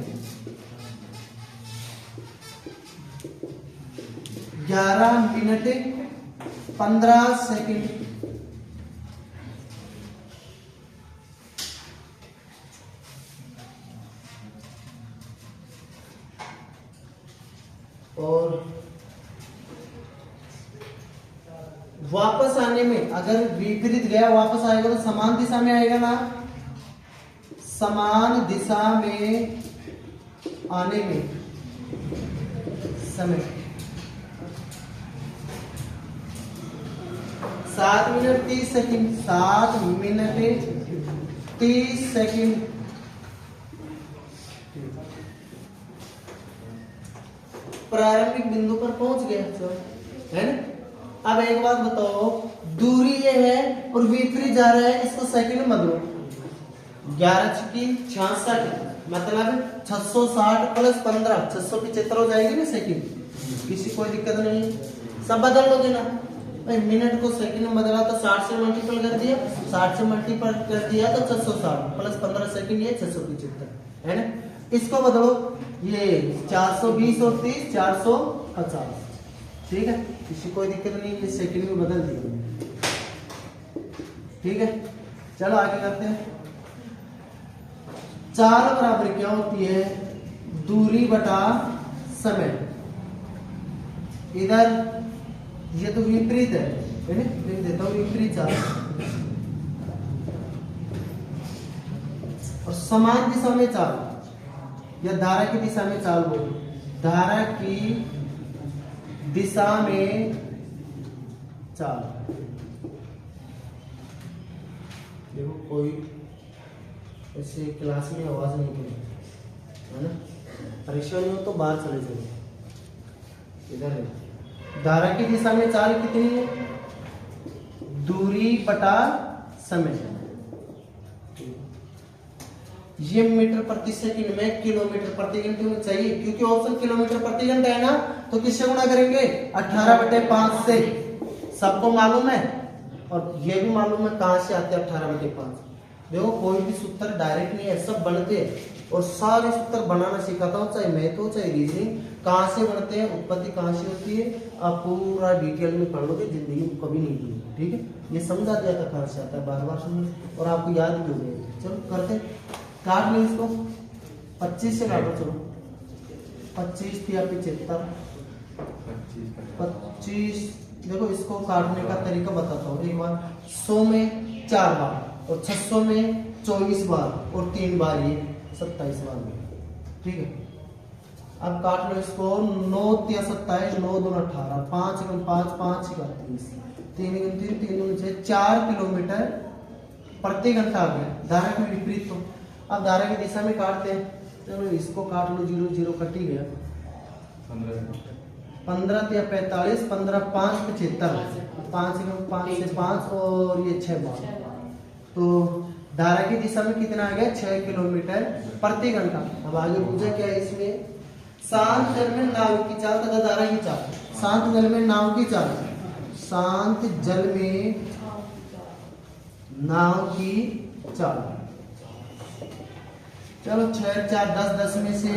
11 मिनट 15 सेकंड। और वापस आने में, अगर विपरीत गया वापस आएगा तो समान दिशा में आएगा ना। समान दिशा में आने में समय 7 मिनट 30 सेकंड, 7 मिनट 30 सेकंड। प्रारंभिक बिंदु पर पहुंच गया, है ना। अब एक बात बताओ, दूरी ये है और विपरीत जा रहा है, इसको सेकंड में बदलो। 11 × 66 मतलब 660 + 15 675 हो जाएगी ना सेकंड। किसी कोई दिक्कत नहीं, सब बदल लोगे ना भाई। मिनट को सेकंड में बदला तो 60 से मल्टीपल कर दिया, 60 से मल्टीपल कर दिया तो 660 + 15 सेकंड, ये 675 है ना। इसको बदलो, ये 420 और 30 450, ठीक है। किसी कोई दिक्कत नहीं, ये सेकंड में बदल दिया, ठीक है। चलो आगे करते हैं। चाल बराबर क्या होती है, दूरी बटा समय। इधर ये तो विपरीत है ना, लिख देता हूं विपरीत चाल। और समान दिशा में चाल या धारा की दिशा में चाल बोलो, धारा की दिशा में चाल। देखो कोई ऐसे क्लास में आवाज नहीं करें, है ना। परेशानी हो तो बाहर चले जाइए। इधर है, धारा की दिशा में चाल कितनी है? दूरी बटा समय। ये मीटर प्रति सेकंड में किलोमीटर प्रति घंटे में चाहिए, क्योंकि ऑप्शन किलोमीटर प्रति घंटा है ना, तो किससे गुणा करेंगे? 18/5 से। सबको मालूम है, और ये भी मालूम है कहां से आते हैं 18/5। देखो कोई भी सूत्र डायरेक्ट नहीं है, सब बनते हैं, और सारे सूत्र बनाना सिखाता हूं, चाहे मैथ हो चाहे रीजनिंग। कहां से बनते हैं, उत्पत्ति कहां से होती है, आप पूरा डिटेल में पढ़ लोगे, जिंदगी में कभी नहीं भूलोगे। ठीक है, ये समझा दिया था कहां से आता है, बार बार समझ, और आपको याद भी हो गया। चलो करते, काट लो इसको, 25 से काटो। चलो 25 या 75, 25। देखो इसको काटने का तरीका बताता हूँ एक बार। 100 में 4 बार, और 600 में 24 बार, और 3 बार ये 27 बार में। ठीक है, अब काट लो इसको। 9 या 27, 9 2 18, 5 5 5 31, 3 3 3 6, 4 किलोमीटर प्रति घंटा आ गया। धारा के विपरीत तो अब धारा की दिशा में काटते हैं। चलो इसको काट लो, 0 0 कट ही गया। 15 या 45, 15 5 75, 5 से 5, और ये 6 बार। तो धारा की दिशा में कितना आ गया? 6 किलोमीटर प्रति घंटा। अब आगे पूछा क्या है इसमें? शांत जल में नाव की चाल तथा धारा की चाल। शांत जल में नाव की चाल, शांत जल में नाव की चाल। चलो 6 4 10, 10 में से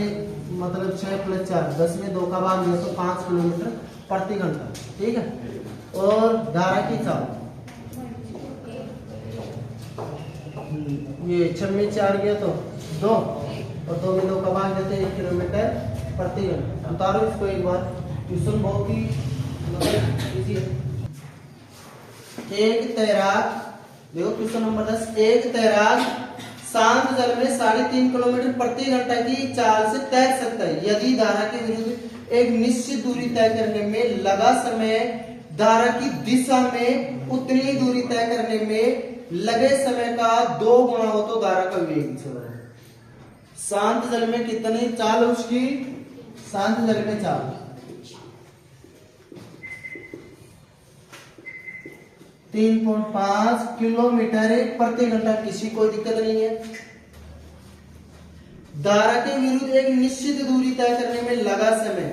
मतलब 6 + 4 10 में 2 का भाग दिया तो 5 किलोमीटर प्रति घंटा। ठीक है, और धारा की चाल, ये 6 में 4 गया तो 2, और 2 में 2 का भाग देते 1 किलोमीटर प्रति घंटा। उतारो इसको एक बार, क्वेश्चन बहुत ही मतलब इजी है। एक तैराक, देखो क्वेश्चन नंबर 10, एक तैराक शांत जल में 3.5 किलोमीटर प्रति घंटा की चाल से तैर सकता है यदि धारा के विरुद्ध एक निश्चित दूरी तय करने में लगा समय धारा की दिशा में उतनी ही दूरी तय करने में लगे समय का 2 गुना हो तो धारा का वेग चल रहा है। शांत जल में कितनी चाल है उसकी? शांत जल में चाल 3.5 किलोमीटर प्रति घंटा, किसी कोई दिक्कत नहीं है। धारा के विरुद्ध एक निश्चित दूरी तय करने में लगा समय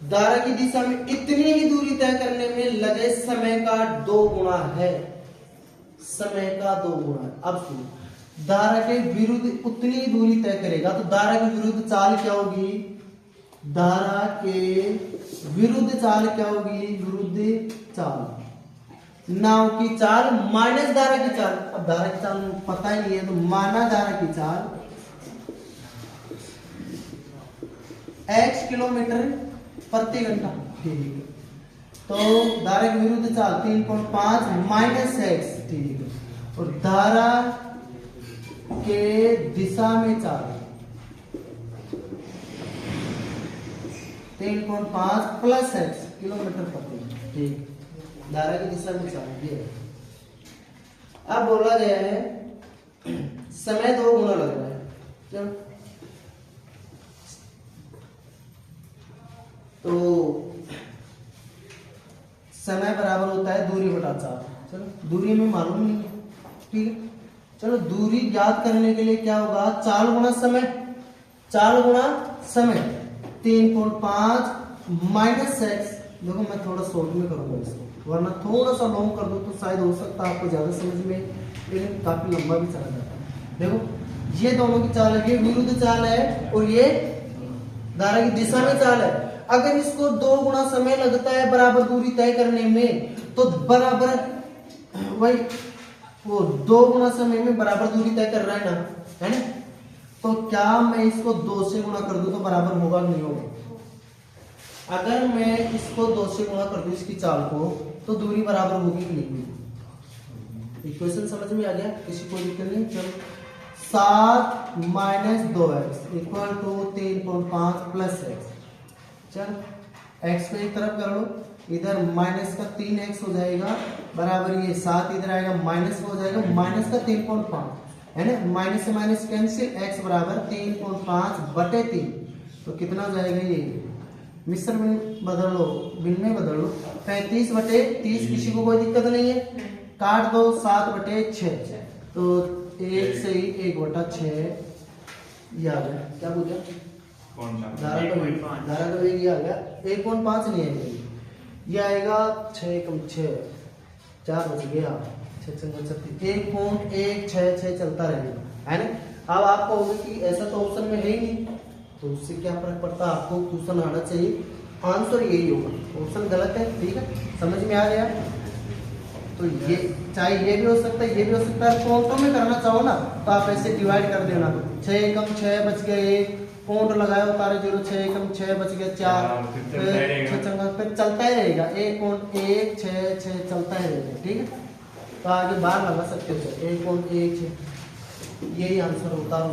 धारा की दिशा में इतनी ही दूरी तय करने में लगे समय का 2 गुना है। समय का 2 गुना है। अब सुनो, धारा के विरुद्ध उतनी दूरी तय करेगा तो धारा के विरुद्ध चाल क्या होगी? धारा के विरुद्ध चाल क्या होगी? विरुद्ध चाल नाव की चाल माइनस धारा की चाल। अब धारा की चाल पता ही नहीं है तो माना धारा की चाल x किलोमीटर प्रति घंटा। ठीक है, तो धारा के विरुद्ध चाल 3.5 माइनस x। ठीक है, और धारा के दिशा में चाल 3.5 प्लस x किलोमीटर प्रति घंटा। ठीक, धारा की दिशा में चाल ये है। अब बोला गया है समय 2 गुना लग रहा है। चलो तो समय बराबर होता है दूरी बटा चाल। चलो दूरी में मालूम नहीं है। ठीक है, चलो दूरी ज्ञात करने के लिए क्या होगा? चाल गुणा समय। चाल गुणा समय 3.5 माइनस x। देखो मैं थोड़ा शॉर्ट में करूंगा इसको, वरना थोड़ा सा लॉन्ग कर दो तो शायद हो सकता है आपको ज्यादा समझ में, लेकिन काफी लंबा भी चला जाता है। देखो ये दोनों की चाल है, ये विरुद्ध चाल है और ये धारा की दिशा में चाल है। अगर इसको 2 गुना समय लगता है बराबर दूरी तय करने में, तो बराबर वही वो 2 गुना समय में बराबर दूरी तय कर रहा है ना, है ना। तो क्या मैं इसको 2 से गुणा कर दूं तो बराबर होगा नहीं होगा? अगर मैं इसको 2 से गुणा कर दूं इसकी चाल को, तो दूरी बराबर होगी कि नहीं होगी? इक्वेशन समझ में आ गया? किसी को दिक्कत नहीं? चलो 7 minus 2x equal to 3.5 plus x। चल x को एक तरफ कर लो, इधर माइनस का 3x हो जाएगा बराबर ये 7, इधर आएगा माइनस हो जाएगा माइनस का 3.5, है ना, माइनस से माइनस कैंसिल, x बराबर 3.5/3, तो कितना जाएगा ये, मिश्र भिन्न बदलो, भिन्न में बदलो, 35/30, किसी को कोई दिक्कत नहीं है, काट दो, 7/6, तो 1 से ही 1/6 ये आ गया, क्या पूछा, धारा का वेग ये आ गया, 1.5 नहीं आएगा ये आएगा 6 कम 6, 4 बच गया, 6 36, 1.166 चलता रहेगा, है ना। अब आप कहोगे कि ऐसा तो ऑप्शन में है ही नहीं, तो उससे क्या फर्क पड़ता है, आपको क्वेश्चन आना चाहिए, आंसर यही होगा, ऑप्शन गलत है, ठीक है, समझ में आ गया। तो ये चाहे ये भी हो सकता है, ये भी हो सकता है, पॉइंटों में करना चाहो ना तो आप ऐसे डिवाइड कर देना, 6 कम 6 बच गया, 1 पॉइंट लगाया, उतारे 0, 6 कम 6 बच गया 4, फिर चलता ही रहेगा, 1.166 चलता ही रहेगा, ठीक है। तो आगे बार लगा सकते हो, 1.16, यही आंसर होता है।